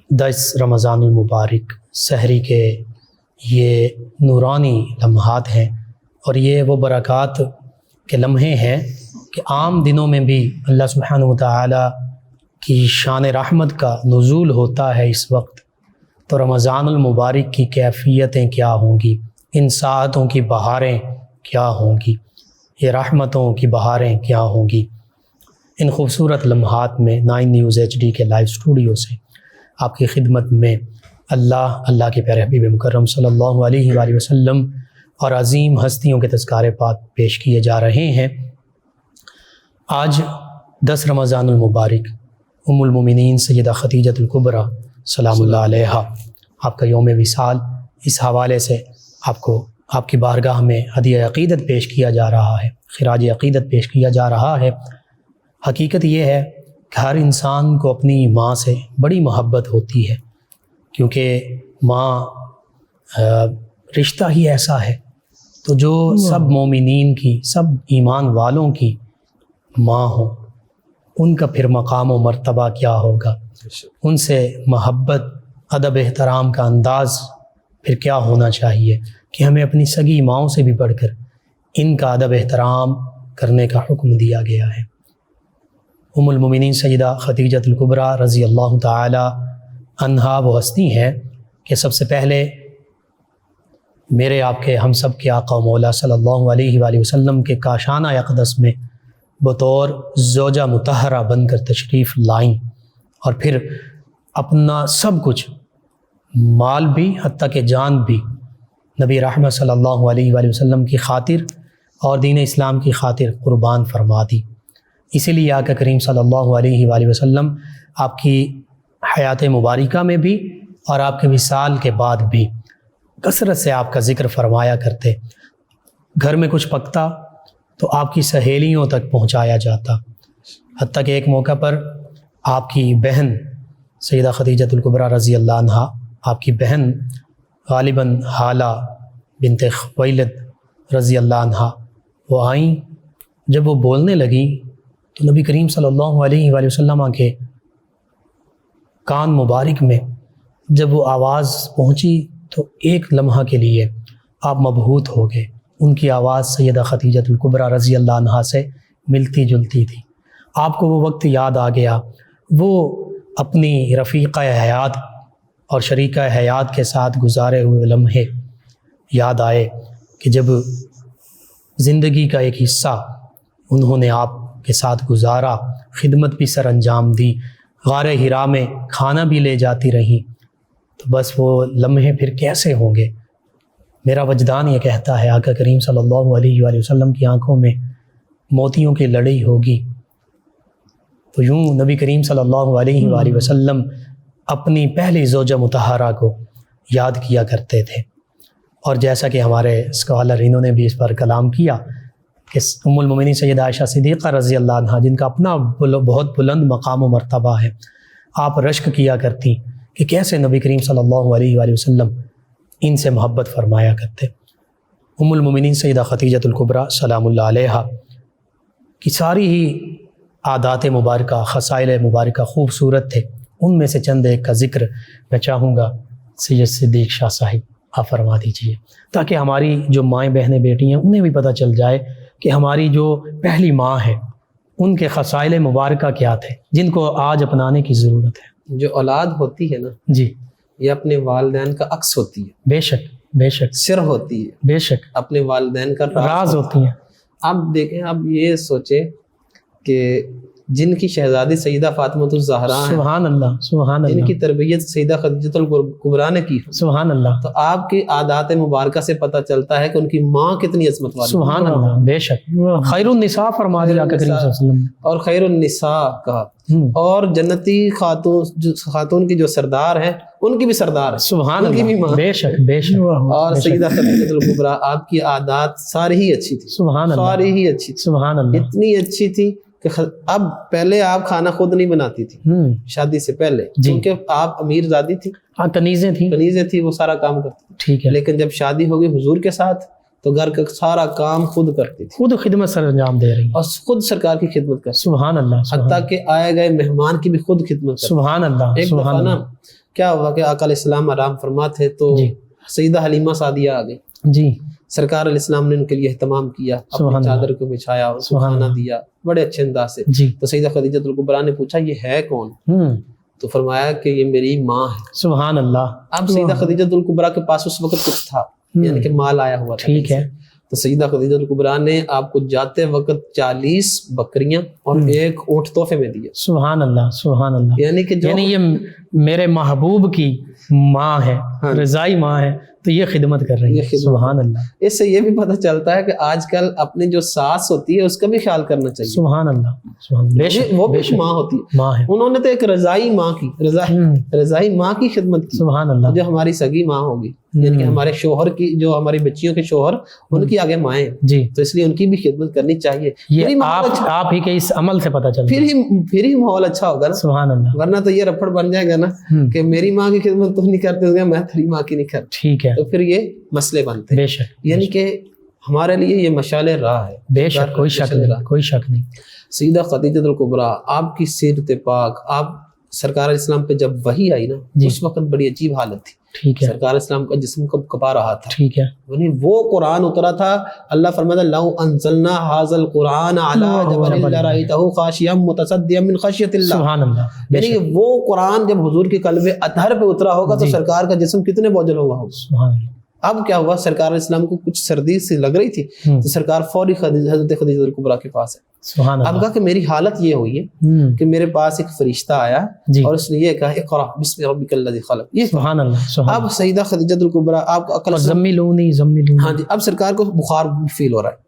10 رمضان المبارک سحری کے یہ نورانی لمحات ہیں، اور یہ وہ برکات کے لمحے ہیں کہ عام دنوں میں بھی اللہ سبحانہ وتعالی کی شان رحمت کا نزول ہوتا ہے اس وقت، تو رمضان المبارک کی کیفیتیں کیا ہوں گی، ان ساعتوں کی بہاریں کیا ہوں گی، یہ رحمتوں کی بہاریں کیا ہوں گی۔ ان خوبصورت لمحات میں 9 نیوز HD کے لائیو اسٹوڈیو سے آپ کی خدمت میں اللہ کے پیارے حبیب مکرم صلی اللہ علیہ وآلہ وسلم اور عظیم ہستیوں کے تذکارے پاک پیش کیے جا رہے ہیں۔ آج 10 رمضان المبارک ام المومنین سیدہ خدیجۃ الکبریٰ سلام اللہ علیہا، آپ کا یوم وصال، اس حوالے سے آپ کی بارگاہ میں ہدیہ عقیدت پیش کیا جا رہا ہے، خراج عقیدت پیش کیا جا رہا ہے۔ حقیقت یہ ہے کہ ہر انسان کو اپنی ماں سے بڑی محبت ہوتی ہے، کیونکہ ماں رشتہ ہی ایسا ہے، تو جو سب مومنین کی، سب ایمان والوں کی ماں ہو، ان کا پھر مقام و مرتبہ کیا ہوگا، ان سے محبت، ادب، احترام کا انداز پھر کیا ہونا چاہیے، کہ ہمیں اپنی سگی ماؤں سے بھی بڑھ کر ان کا ادب احترام کرنے کا حکم دیا گیا ہے۔ ام المومنین سیدہ خدیجۃ الکبریٰ رضی اللہ تعالی عنہا وہ ہستی ہیں کہ سب سے پہلے میرے آپ کے ہم سب کے آقا و مولا صلی اللہ علیہ وآلہ وسلم کے کاشانہ اقدس میں بطور زوجہ مطہرہ بن کر تشریف لائیں، اور پھر اپنا سب کچھ، مال بھی حتیٰ کہ جان بھی، نبی رحمت صلی اللہ علیہ وآلہ وسلم کی خاطر اور دین اسلام کی خاطر قربان فرما دی۔ اسی لیے آقا کریم صلی اللہ علیہ وآلہ وسلم آپ کی حیات مبارکہ میں بھی اور آپ کے وصال کے بعد بھی کثرت سے آپ کا ذکر فرمایا کرتے۔ گھر میں کچھ پکتا تو آپ کی سہیلیوں تک پہنچایا جاتا، حتیٰ کہ ایک موقع پر آپ کی بہن سیدہ خدیجۃ الکبریٰ رضی اللہ عنہا، آپ کی بہن غالباً حالہ بنت خویلد رضی اللہ عنہا وہ آئیں۔ جب وہ بولنے لگیں تو نبی کریم صلی اللہ علیہ وآلہ وسلم کے کان مبارک میں جب وہ آواز پہنچی تو ایک لمحہ کے لیے آپ مبہوت ہو گئے۔ ان کی آواز سیدہ خدیجۃ الکبریٰ رضی اللہ عنہا سے ملتی جلتی تھی۔ آپ کو وہ وقت یاد آ گیا، وہ اپنی رفیقہ حیات اور شریکہ حیات کے ساتھ گزارے ہوئے لمحے یاد آئے کہ جب زندگی کا ایک حصہ انہوں نے آپ کے ساتھ گزارا، خدمت بھی سر انجام دی، غار حرا میں کھانا بھی لے جاتی رہیں، تو بس وہ لمحے پھر کیسے ہوں گے۔ میرا وجدان یہ کہتا ہے آقا کریم صلی اللہ علیہ وآلہ وسلم کی آنکھوں میں موتیوں کی لڑی ہوگی۔ تو یوں نبی کریم صلی اللہ علیہ وآلہ وسلم اپنی پہلی زوجہ مطہرہ کو یاد کیا کرتے تھے، اور جیسا کہ ہمارے اسکالر انہوں نے بھی اس پر کلام کیا کہ ام المومنین سیدہ عائشہ صدیقہ رضی اللہ عنہا، جن کا اپنا بہت بلند مقام و مرتبہ ہے، آپ رشک کیا کرتی کہ کیسے نبی کریم صلی اللہ علیہ وآلہ وسلم ان سے محبت فرمایا کرتے۔ ام المومنین سیدہ خدیجۃ الکبریٰ سلام اللہ علیہا کی ساری ہی عادات مبارکہ، خصائل مبارکہ خوبصورت تھے۔ ان میں سے چند ایک کا ذکر میں چاہوں گا سید صدیق شاہ صاحب آپ فرما دیجیے، تاکہ ہماری جو مائیں بہنیں بیٹی ہیں انہیں بھی پتہ چل جائے کہ ہماری جو پہلی ماں ہے ان کے خصائل مبارکہ کیا تھے جن کو آج اپنانے کی ضرورت ہے۔ جو اولاد ہوتی ہے نا جی، یہ اپنے والدین کا عکس ہوتی ہے، بے شک بے شک سر ہوتی ہے، بے شک اپنے والدین کا راز ہوتی ہیں۔ آپ دیکھیں، آپ یہ سوچیں کہ جن کی شہزادی سیدہ فاطمہ الزہرا ہیں، سبحان اللہ سبحان جن اللہ کی تربیت سیدہ خدیجۃ الکبریٰ نے کی، سبحان اللہ تو آپ کی عادات مبارکہ سے پتہ چلتا ہے کہ ان کی ماں کتنی عظمت والی، سبحان اللہ، بے شک خیر النساء فرما دیا آقا کریم صلی اللہ علیہ وسلم نے۔ اور خیر النساء کا، اور جنتی خاتون کی جو سردار ہیں ان کی بھی سردار ہے، سبحان ان کی بھی اللہ، ماں، بے شک بے شک اور سیدہ خدیجۃ الکبریٰ آپ کی عادات ساری ہی اچھی تھی، سبحان اللہ، ساری ہی اچھی تھی، سبحان اللہ۔ اتنی اچھی تھی کہ اب پہلے آپ کھانا خود نہیں بناتی تھی شادی سے پہلے، جی، کیونکہ آپ امیر زادی تھی، ہاں کنیزیں تھیں، کنیزیں تھی، وہ سارا کام کرتی تھی۔ ٹھیک ہے، لیکن جب شادی ہو گئی حضور کے ساتھ تو گھر کا سارا کام خود کرتی تھی، خود خدمت سر انجام دے رہی ہیں، اور خود سرکار کی خدمت کرتی، سبحان اللہ سبحان حتیٰ کہ آئے گئے مہمان کی بھی خود خدمت کرتی۔ سبحان اللہ ایک سبحان دفعہ نا اللہ، کیا ہوا کہ آقا علیہ السلام آرام فرما تھے تو جی سیدہ حلیمہ سعدیہ آ گئی، جی سرکار علیہ السلام نے ان کے لیے اہتمام کیا، سبحان اپنی اللہ، چادر کو بچھایا، ان کو سبحان کھانا اللہ، دیا بڑے اچھے انداز سے۔ جی تو سیدہ خدیجۃ الکبریٰ نے پوچھا یہ ہے کون؟ تو فرمایا کہ یہ میری ماں ہے۔ سبحان اللہ۔ اب سیدہ خدیجۃ الکبریٰ کے پاس اس وقت کچھ تھا، یعنی کہ مال آیا ہوا تھا، ٹھیک ہے، تو سیدہ خدیجۃ الکبریٰ نے آپ کو جاتے وقت 40 بکریاں اور ایک اونٹ تحفے میں دیے، سبحان اللہ سبحان اللہ، یعنی کہ جو یعنی یہ میرے محبوب کی ماں ہے، رضائی ماں ہے، تو یہ خدمت کر رہی ہے، سبحان اللہ۔ اس سے یہ بھی پتہ چلتا ہے کہ آج کل اپنی جو ساس ہوتی ہے اس کا بھی خیال کرنا چاہیے، سبحان اللہ سبحان اللہ، بے شک وہ بھی بے شک ماں ہوتی ہے، ماں ہے، انہوں نے تو ایک رضائی ماں کی، رضائی ماں کی خدمت کی، سبحان اللہ، جو ہماری سگی ماں ہوگی، یعنی کہ ہمارے شوہر کی، جو ہماری بچیوں کے شوہر ان کی آگے مائیں، جی، تو اس لیے ان کی بھی خدمت کرنی چاہیے۔ یہ آپ ہی کے اس عمل سے پتہ چلتا ہے، پھر ہی ماحول اچھا ہوگا نا، سبحان اللہ، ورنہ تو یہ رپڑ بن جائے گا نا کہ میری ماں کی خدمت تو نہیں کرتے ہوگے، میں تیری ماں کی نہیں کرتا، ٹھیک ہے، تو پھر یہ مسئلے بنتے ہیں، بے شک، یعنی کہ ہمارے لیے یہ مشعل راہ ہے، بے شک، کوئی شک نہیں، کوئی شک نہیں۔ سیدہ خدیجۃ الکبریٰ آپ کی سیرت پاک، آپ سرکار اسلام پہ جب وحی آئی نا، اس وقت بڑی عجیب حالت تھی، ٹھیک ہے سرکار اسلام کا جسم کب کپا رہا تھا، ٹھیک ہے یعنی وہ قرآن اترا تھا. اللہ فرماتا لو انزلنا هذا القرآن على جبل لرأيته خاشعا متصدعا من خشية الله. سبحان اللہ. بے یعنی شک. کہ وہ قرآن جب حضور کے قلب اطہر پہ اترا ہوگا تو جی. سرکار کا جسم کتنے بوجھل ہوا ہوگا. سبحان اللہ. اب کیا ہوا، سرکار علیہ السلام کو کچھ سردی سی لگ رہی تھی تو سرکار فوری حضرت خدیجہ الکبریٰ کے پاس ہے. سبحان اب اللہ. کہا کہ میری حالت یہ ہوئی ہے کہ میرے پاس ایک فرشتہ آیا جی. اور اس نے یہ کہا اقرا بسم ربک الذی خلق. یہ سبحان اللہ. سبحان اب سیدہ خدیجہ الکبریٰ آپ کا عقل زملونی ہاں جی، اب سرکار کو بخار فیل ہو رہا ہے.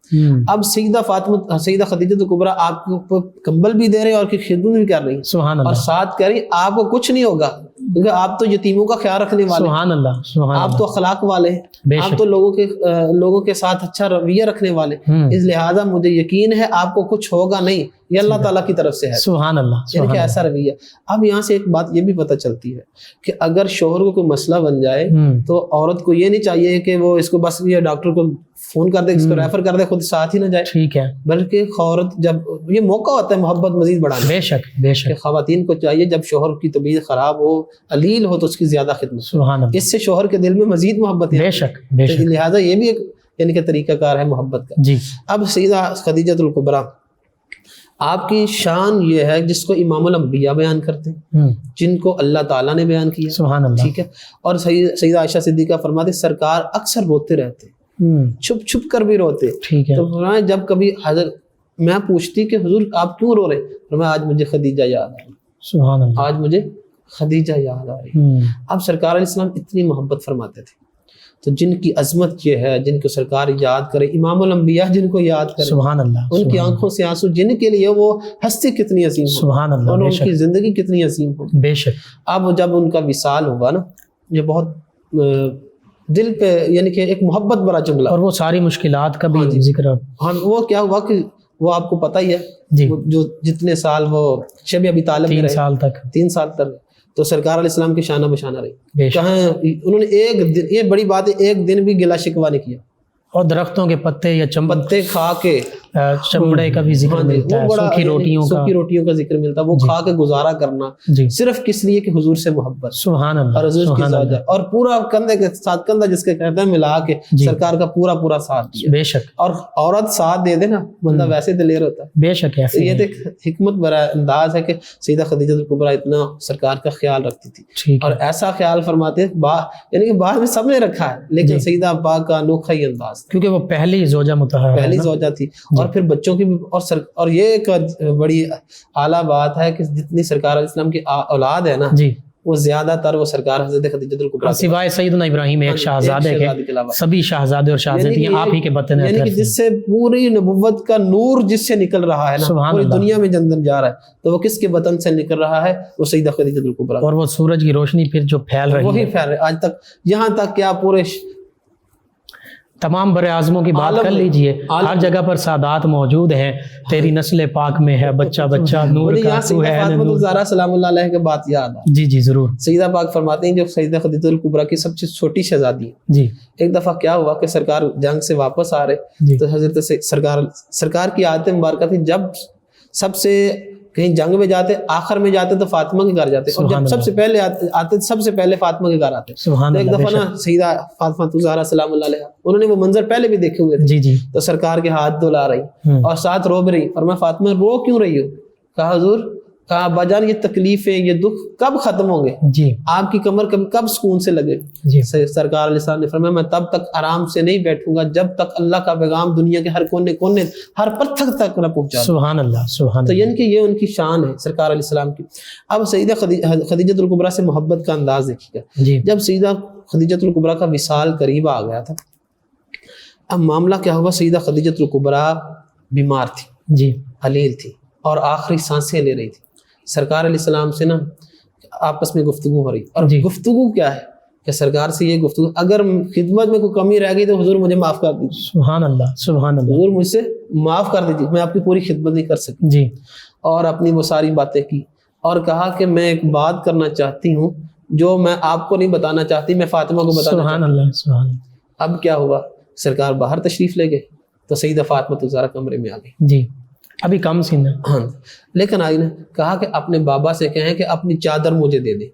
اب سیدہ خدیجہ الکبریٰ آپ کو کمبل بھی دے رہے ہیں اور کی خدمت بھی کر رہی ہیں سبحان اور اللہ. ساتھ کہہ رہی آپ کو کچھ نہیں ہوگا کیونکہ آپ تو یتیموں کا خیال رکھنے والے ہیں، سبحان اللہ. سبحان آپ تو اخلاق والے ہیں، بے آپ شک. تو لوگوں کے ساتھ اچھا رویہ رکھنے والے، اس لہٰذا مجھے یقین ہے آپ کو کچھ ہوگا نہیں، یہ اللہ تعالیٰ کی طرف سے ہے. سبحان اللہ. یعنی کہ ایسا رویہ. اب یہاں سے ایک بات یہ بھی پتہ چلتی ہے کہ اگر شوہر کو کوئی مسئلہ بن جائے تو عورت کو یہ نہیں چاہیے کہ وہ اس کو بس یہ ڈاکٹر کو فون کر دے، اس کو ریفر کر دے، خود ساتھ ہی نہ جائے. ٹھیک ہے. بلکہ عورت جب یہ موقع ہوتا ہے محبت مزید بڑھانے بے شک. بے کہ شک. خواتین کو چاہیے جب شوہر کی طبیعت خراب ہو، علیل ہو، تو اس کی زیادہ خدمت. سبحان اللہ. اس سے شوہر کے دل میں مزید محبت ہے. بے شک. بے شک. لہٰذا یہ بھی ایک یعنی کہ طریقہ کار ہے محبت کا. جی. اب سیدہ خدیجہ الکبریٰ آپ کی شان یہ ہے جس کو امام الانبیاء بیان کرتے ہیں، جن کو اللہ تعالیٰ نے بیان کیا. سبحان اللہ. ٹھیک ہے. اور سیدہ عائشہ صدیقہ فرماتے سرکار اکثر روتے رہتے، چھپ چھپ کر بھی روتے. ٹھیک ہے. تو فرمایا جب کبھی حضرت میں پوچھتی کہ حضور آپ کیوں رو رہے، فرمایا آج مجھے خدیجہ یاد آئی، سبحان اللہ. آج مجھے خدیجہ یاد آئی. اب سرکار علیہ السلام اتنی محبت فرماتے تھے، تو جن کی عظمت یہ ہے، جن کو سرکار یاد کرے، امام الانبیاء جن کو یاد کرے، سبحان اللہ. ان کی آنکھوں سے آنسو، جن کے لیے وہ ہستی کتنی عظیم ہو، سبحان اللہ. اور بے ان شک. کی زندگی کتنی عظیم ہو. بے شک. اب جب ان کا وصال ہوا نا، یہ بہت دل پہ یعنی کہ ایک محبت بڑا جملہ. اور وہ ساری مشکلات کا ہاں بھی جی. ذکر. ہاں وہ کیا ہوا کہ وہ آپ کو پتہ ہی ہے جی. جو جتنے سال وہ شب ابی طالب میں 3 رہے، سال تک. 3 سال تک، تو سرکار علیہ السلام کی شانہ بشانہ رہی. بے شک. کہاں انہوں نے ایک دن، یہ بڑی بات ہے، ایک دن بھی گلا شکوہ نہیں کیا. اور درختوں کے پتے یا پتے کھا کے، چمڑے کا بھی ذکر ملتا ہے، سوکھی روٹیوں کا ذکر ملتا ہے، وہ کھا کے گزارا کرنا جی. صرف کس لیے کہ حضور سے محبت. سبحان اللہ. اور حضور کی سبحان زوجہ، اور پورا کندھے کے ساتھ کندھا جس کے کہتے ہیں ملا کے جی. سرکار کا پورا ساتھ دیا. بے شک. اور عورت ساتھ دے دے نا، بندہ ویسے دلیر ہوتا ہے. بے شک. تو یہ ایک حکمت بھرا انداز ہے کہ سیدہ خدیجہ الکبریٰ اتنا سرکار کا خیال رکھتی تھی، ٹھیک اور ہے. ایسا خیال فرماتے یعنی کہ بعد میں سب نے رکھا ہے، لیکن سیدہ پاک کا انوکھا ہی انداز تھا. کیونکہ وہ پہلی زوجہ مطہرہ ہے، پہلی زوجہ تھی، اور پھر بچوں کی بھی. اور یہ ایک بڑی اعلیٰ بات ہے کہ جتنی سرکار علیہ السلام کی اولاد ہے نا، جی، وہ زیادہ تر وہ سرکار حضرت خدیجہ الکبریٰ سوائے سیدنا ابراہیم ایک شہزادے کے، سبھی شہزادے اور شہزادیاں آپ ہی کے بطن یعنی کہ جس سے پوری نبوت کا نور جس سے نکل رہا ہے نا، پوری دنیا میں جندر جا رہا ہے، تو وہ کس کے بطن سے نکل رہا ہے؟ وہ سیدہ خدیجہ الکبریٰ. اور وہ سورج کی روشنی پھر جو پھیل رہی ہے، وہی پھیل رہی ہے آج تک، یہاں تک کیا پورے تمام بر اعظموں کی بات کر لیجئے، ہر جگہ پر سادات موجود ہیں. تیری نسل پاک میں ہے بچہ بچہ نور کا تو ہے. فاطمہ الزہرا سلام اللہ علیہ کے بات یاد آ. جی جی ضرور. سیدہ پاک فرماتے ہیں جو سیدہ خدیجہ الکبریٰ کی سب سے چھوٹی شہزادی ہے. جی. ایک دفعہ کیا ہوا کہ سرکار جنگ سے واپس آ رہے، تو حضرت سرکار کی عادت مبارکہ تھی، جب سب سے کہیں جنگ میں جاتے آخر میں جاتے تو فاطمہ کے گھر جاتے، اور جب سب سے پہلے آتے سب سے پہلے فاطمہ کے گھر آتے. ایک دفعہ نا سیدہ فاطمہ الزہرا سلام اللہ علیہ، انہوں نے وہ منظر پہلے بھی دیکھے ہوئے تھے. جی جی. تو سرکار کے ہاتھ دھلا رہی اور ساتھ رو بھی رہی، اور میں فاطمہ رو کیوں رہی ہوں؟ کہا حضور، کہا ابا جان یہ تکلیفیں یہ دکھ کب ختم ہوں گے؟ جی. آپ کی کمر کب سکون سے لگے؟ جی. سرکار علیہ السلام نے فرمایا میں تب تک آرام سے نہیں بیٹھوں گا جب تک اللہ کا پیغام دنیا کے ہر کونے ہر پتھر تک نہ پہنچا. سبحان اللہ سبحان اللہ. تو یعنی کہ یہ ان کی شان ہے سرکار علیہ السلام کی. اب سیدہ خدیجہ الکبریٰ سے محبت کا انداز دیکھیے گا. جی. جب سیدہ خدیجہ الکبریٰ کا وصال قریب آ گیا تھا، اب معاملہ کیا ہوا، سیدہ خدیجہ الکبریٰ بیمار تھی، جی، علیل تھی، اور آخری سانسیں لے رہی تھی. سرکار علیہ السلام سے نا آپس میں گفتگو ہو رہی، اور گفتگو کیا ہے کہ سرکار سے یہ گفتگو، اگر خدمت میں کوئی کمی رہ گئی تو حضور مجھے معاف کر دیجیے. سبحان اللہ سبحان اللہ. حضور مجھ سے معاف کر دیجیے، میں آپ کی پوری خدمت نہیں کر سکتی. جی. اور اپنی وہ ساری باتیں کی، اور کہا کہ میں ایک بات کرنا چاہتی ہوں جو میں آپ کو نہیں بتانا چاہتی، میں فاطمہ کو بتانا. سبحان اللہ سبحان اللہ. اب کیا ہوا، سرکار باہر تشریف لے گئے تو سیدہ فاطمہ الزہرا کمرے میں آ گئی. جی. ابھی کم سی نا. ہاں، لیکن آئی نے کہا کہ اپنے بابا سے کہیں کہ اپنی چادر مجھے دے دے.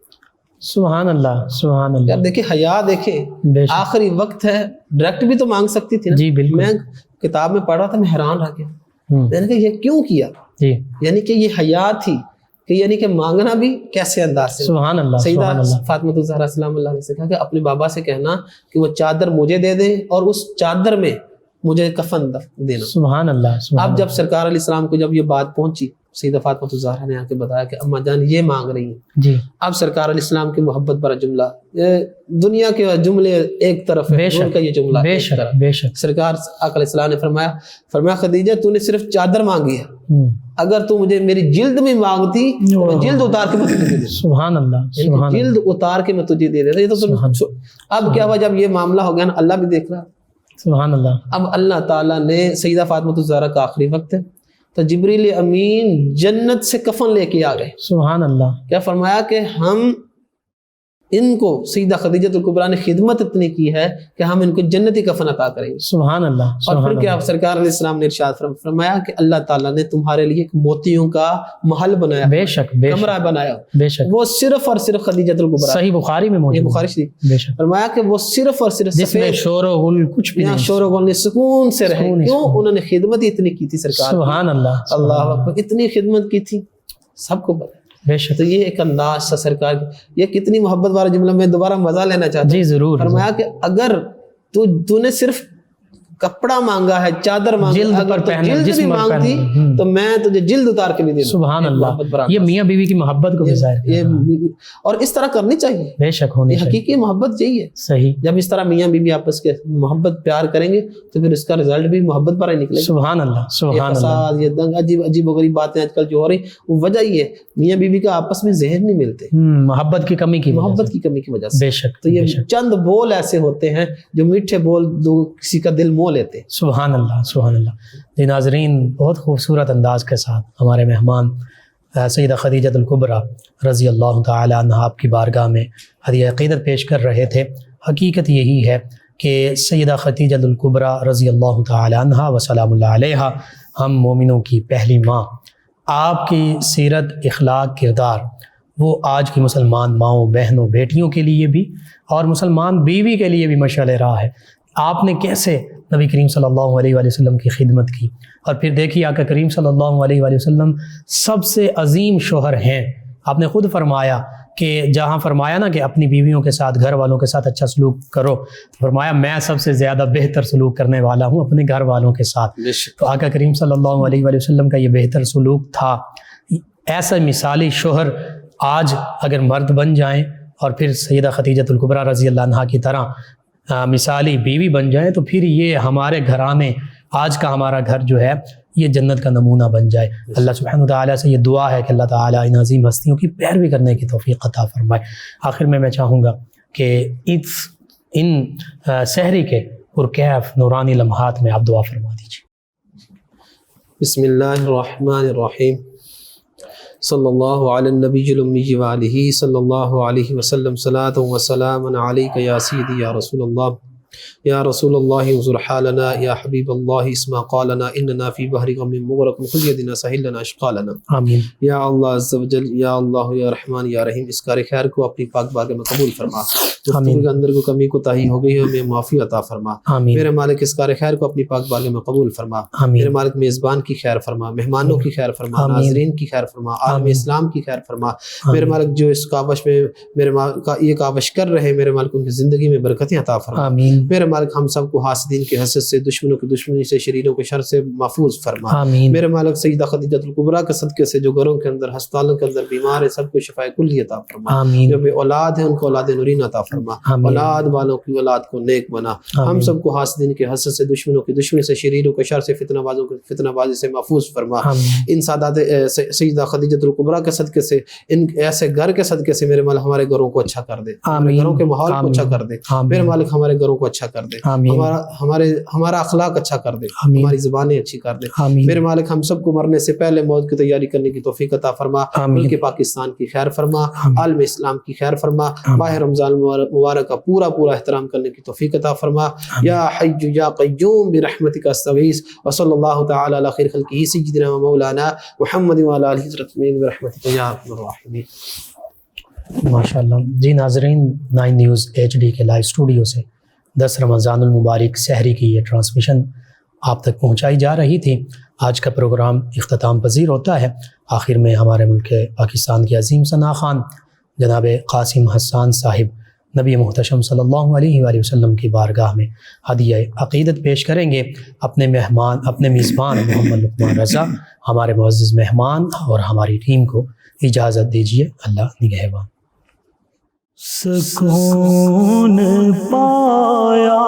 سبحان اللہ سبحان اللہ. یار دیکھیں حیا دیکھیں, بے شک. آخری وقت ہے, ڈائریکٹ بھی تو مانگ سکتی تھی نا. جی بالکل. میں کتاب میں پڑھ رہا تھا, میں حیران رہ گیا. میں نے کہا یہ کیوں کیا؟ جی یعنی کہ یہ حیا تھی کہ یعنی کہ مانگنا بھی کیسے انداز سے. سبحان اللہ. سیدہ سبحان اللہ. فاطمہ الزہرا سلام اللہ علیہ سے کہا کہ اپنے بابا سے کہنا کہ وہ چادر مجھے دے دیں اور اس چادر میں مجھے کفن دینا. سبحان اللہ. سبحان اب جب سرکار علیہ السلام کو جب یہ بات پہنچی, سیدہ فاطمہ الزہرا نے آ کے بتایا کہ اماں جان یہ مانگ رہی ہیں. جی اب سرکار علیہ السلام کی محبت بڑا جملہ, دنیا کے جملے ایک طرف ہے, بے ان شک کا یہ جملہ بے ایک شک طرف. بے شک. سرکار آقا علیہ السلام نے فرمایا خدیجہ تو نے صرف چادر مانگی ہے, ہوں. اگر تو مجھے میری جلد میں مانگتی تو میں جلد اتار کے میں تجھے دے دیتا. سبحان اللہ. یعنی سبحان کہ اللہ. جلد اتار کے میں تجھے دے دیتا. یہ تو اب کیا ہوا جب یہ معاملہ ہو گیا نا, اللہ بھی دیکھ رہا. سبحان اللہ. اب اللہ تعالیٰ نے سیدہ فاطمہ الزہرا کا آخری وقت ہے تو جبریل امین جنت سے کفن لے کے آ گئے. سبحان اللہ. کیا فرمایا کہ ہم ان کو سیدہ خدیجہ الکبریٰ نے خدمت اتنی کی ہے کہ ہم ان کو جنتی کفن عطا کریں گے. سبحان اللہ. اور سبحان پھر کیا اللہ. سرکار علیہ السلام نے ارشاد فرمایا کہ اللہ تعالیٰ نے تمہارے لیے ایک موتیوں کا محل بنایا, بے شک بے کمرہ شک بنایا, بے شک. وہ صرف اور صرف خدیجہ الکبریٰ. صحیح بخاری میں یہ موجود بخاری ہے. شریف بے شک. فرمایا کہ وہ صرف اور صرف جس میں شور و غل کچھ بھی یہاں نہیں. شور و غل سکون سے رہے. سکون ہی کیوں؟ سکون. انہوں نے خدمت ہی اتنی کی تھی سرکار کی. سبحان اللہ. اللہ اکبر, اتنی خدمت کی تھی, سب کو پتہ. بے شک. تو یہ ایک انداز تھا سرکار کی. یہ کتنی محبت والا جملہ, میں دوبارہ مزہ لینا چاہتا ہوں. جی ضرور. فرمایا کہ اگر تو نے صرف کپڑا مانگا ہے, چادر مانگی, جلد اگر پر تو پہننا, جلد بھی جسم پر مانگتی پہننا. تو میں تجھے جلد اتار کے بھی دے دوں. سبحان اللہ. محبت برا یہ میاں بیوی کی محبت کو بھی ظاہر کرتا ہے. اور اس طرح کرنی چاہیے. بے شک ہونی یہ چاہیے. حقیقی محبت یہی ہے. صحیح. جب اس طرح میاں بیوی آپس کے محبت پیار کریں گے تو پھر اس کا رزلٹ بھی محبت پر ہی نکلے گا. سبحان اللہ. یہ سبحان اللہ. فساد, یہ دنگ, عجیب و غریب باتیں آج کل جو ہو رہی, وہ وجہ یہ ہے میاں بیوی کا آپس میں ذہن نہیں ملتے, محبت کی کمی کی وجہ محبت سے. کی کمی کی وجہ سے. بے شک. تو بے یہ شک. چند بول ایسے ہوتے ہیں جو میٹھے بول دو کسی کا دل موہ لیتے. سبحان اللہ. سبحان اللہ. جی ناظرین, بہت خوبصورت انداز کے ساتھ ہمارے مہمان سیدہ خدیجہ الکبریٰ رضی اللہ تعالی عنہا آپ کی بارگاہ میں ہدیہ عقیدت پیش کر رہے تھے. حقیقت یہی ہے کہ سیدہ خدیجہ الکبریٰ رضی اللہ تعالی عنہا وسلام اللہ علیہا ہم مومنوں کی پہلی ماں. آپ کی سیرت, اخلاق, کردار وہ آج کی مسلمان ماؤں, بہنوں, بیٹیوں کے لیے بھی اور مسلمان بیوی کے لیے بھی مشعل راہ ہے. آپ نے کیسے نبی کریم صلی اللہ علیہ وآلہ وسلم کی خدمت کی, اور پھر دیکھیے آقا کریم صلی اللہ علیہ وآلہ وسلم سب سے عظیم شوہر ہیں. آپ نے خود فرمایا کہ جہاں فرمایا نا کہ اپنی بیویوں کے ساتھ, گھر والوں کے ساتھ اچھا سلوک کرو, فرمایا میں سب سے زیادہ بہتر سلوک کرنے والا ہوں اپنے گھر والوں کے ساتھ. تو آقا کریم صلی اللہ علیہ وآلہ وسلم کا یہ بہتر سلوک تھا. ایسا مثالی شوہر آج اگر مرد بن جائیں اور پھر سیدہ خدیجہ الکبریٰ رضی اللہ عنہا کی طرح مثالی بیوی بن جائیں تو پھر یہ ہمارے گھرانے, آج کا ہمارا گھر جو ہے یہ جنت کا نمونہ بن جائے. اللہ سبحانہ وتعالیٰ سے یہ دعا ہے کہ اللہ تعالیٰ ان عظیم ہستیوں کی پیروی کرنے کی توفیق عطا فرمائے. آخر میں چاہوں گا کہ ان سحری کے پرکیف نورانی لمحات میں آپ دعا فرما دیجیے. بسم اللہ الرحمن الرحیم. صلی اللہ علی النبی الامی وآلہ صلی اللہ علیہ وسلم. صلاۃ و سلام علیک یا سیدی یا رسول اللہ یا رسول اللہ انظر حالنا یا حبیب اللہ اسمع قالنا اننا فی بحر غم مغرق خذ یدنا سہل لنا اشقالنا. آمین. یا اللہ عز و جل, یا اللہ یا رحمان یا رحیم, اس کار خیر کو اپنی پاک بارگاہ میں قبول فرما. گفتگو کے اندر کو کمی کو تاہی ہو گئی ہے, ہمیں معافی عطا فرما. آمین. میرے مالک اس کار خیر کو اپنی پاک بارگاہ میں قبول فرما. آمین. میرے مالک میزبان کی خیر فرما, مہمانوں کی خیر فرما, ناظرین کی خیر فرما, عالم اسلام کی خیر فرما. میرے مالک جو اس کاوش میں میرے مالک یہ کاوش کر رہے ہیں, میرے مالک ان کی زندگی میں برکتیں عطا فرما. آمین. میرے مالک ہم سب کو حاسدین کے حسد سے, دشمنوں کی دشمنی سے, شریروں کے شر سے محفوظ فرما. آمین. میرے مالک سیدہ خدیجہ الکبریٰ کے صدقے سے جو گھروں کے اندر, ہسپتالوں کے اندر بیمار ہے, سب کو شفاء کلی عطا فرما. آمین. جو بے اولاد ہے ان کو اولاد نورین عطا فرما. آمین. اولاد والوں کی اولاد کو نیک بنا. ہم سب کو حاسدین کے حسد سے, دشمنوں کی دشمنی سے, شریروں کے شر سے, فتنہ بازوں کے فتنہ بازی سے محفوظ فرما. ان سادات سیدہ خدیجہ الکبریٰ کے صدقے سے, ان ایسے گھر کے صدقے سے میرے مالک ہمارے گھروں کو اچھا کر دے, ہمارے گھروں کے ماحول کو اچھا کر دے. میرے مالک ہمارے گھروں کو اچھا کر دے, ہمارا اخلاق اچھا کر دے, ہماری زبانیں اچھی کر دے. میرے مالک ہم سب کو مرنے سے پہلے موت کی تیاری کرنے کی توفیق عطا فرما. ملک پاکستان کی خیر فرما, عالم اسلام کی خیر فرما. ماہ رمضان مبارک کا پورا احترام کرنے کی توفیق عطا فرما. یا حی یا قیوم برحمتک استغیث. وصلی اللہ تعالی علی خیر خلقہ سیدنا و مولانا محمد وعلی آلہ برحمتک یا ارحم الراحمین. ماشاءاللہ جی ناظرین، 9 نیوز HD کے لائیو اسٹوڈیو سے 10 رمضان المبارک سحری کی یہ ٹرانسمیشن آپ تک پہنچائی جا رہی تھی۔ آج کا پروگرام اختتام پذیر ہوتا ہے۔ آخر میں ہمارے ملک پاکستان کے عظیم ثنا خان جناب قاسم حسان صاحب نبی محتشم صلی اللہ علیہ وآلہ وسلم کی بارگاہ میں ہدیہ عقیدت پیش کریں گے۔ اپنے میزبان محمد لقمان رضا، ہمارے معزز مہمان اور ہماری ٹیم کو اجازت دیجیے۔ اللہ نگہبان۔ سکون پایا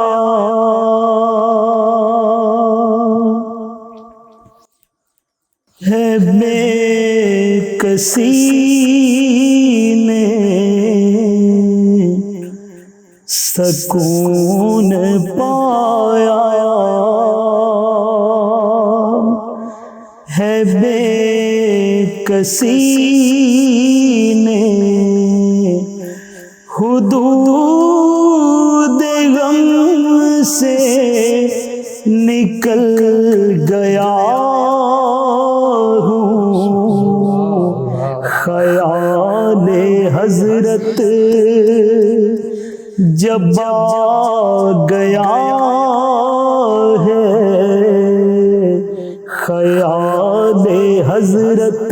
ہے بے کسی نے، سکون پایا ہے بے کسی نے، حدود غم سے نکل گیا ہوں، خیال حضرت جب آ گیا ہے، خیال حضرت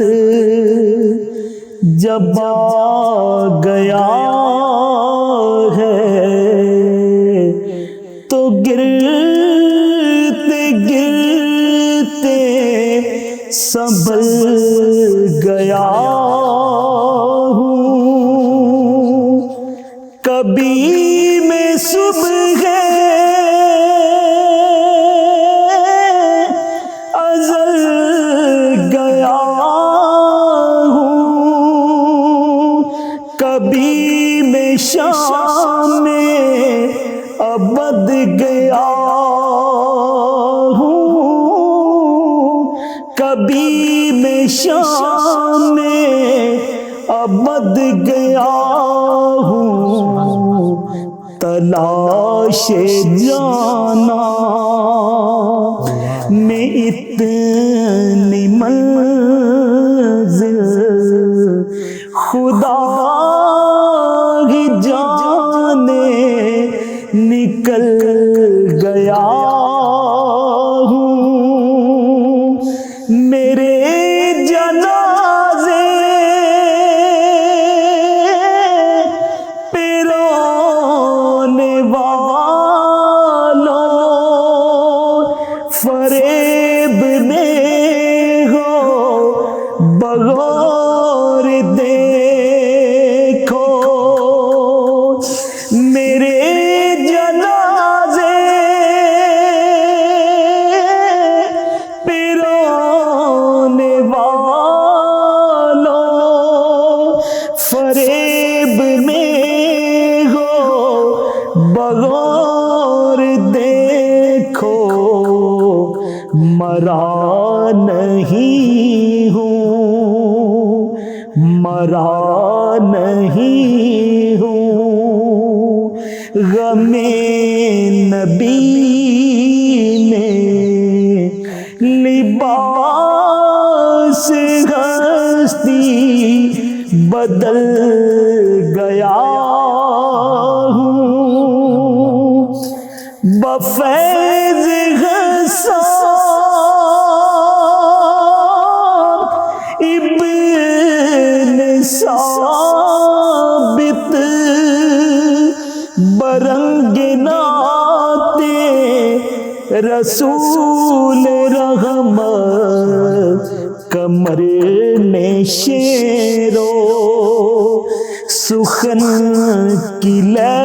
جب آ گیا ہے، تو گرتے گرتے سنبھل گیا ہوں، کبھی میں صبح ازل گیا ہوں، کبھی میں شام میں ابد گیا ہوں، کبھی میں شام میں ابد گیا ہوں، تلاش جانا میں اتنی منزل خدا ہی جانے نکل گیا ہوں، میرے جنازے پہ رونے والوں، فریب میں ہو بغور دیکھو، میرے جنازے پہ رونے والوں، فریب میں ہو بغور دیکھو، مرا نہیں ہوں، مرا نہیں ہوں، غم نبی نے لباس ہستی بدل گیا ہوں، بفیض حسان ابن ثابت برنگ ناتے رسول رحمت کمر شیرو سخن کی لے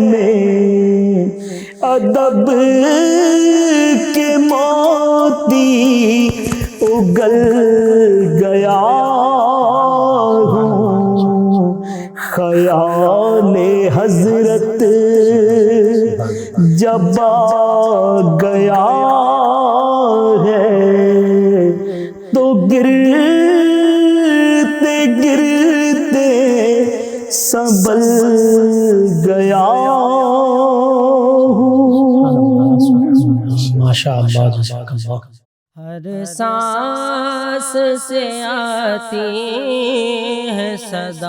میں ادب کے موتی اگل گیا ہوں، خیال حضرت جب آ گیا ہے، تو گرتے گرتے سنبھل گیا ہوں۔ ماشاء اللہ، جزاک اللہ۔ ہر سانس سے آتی ہے صدائے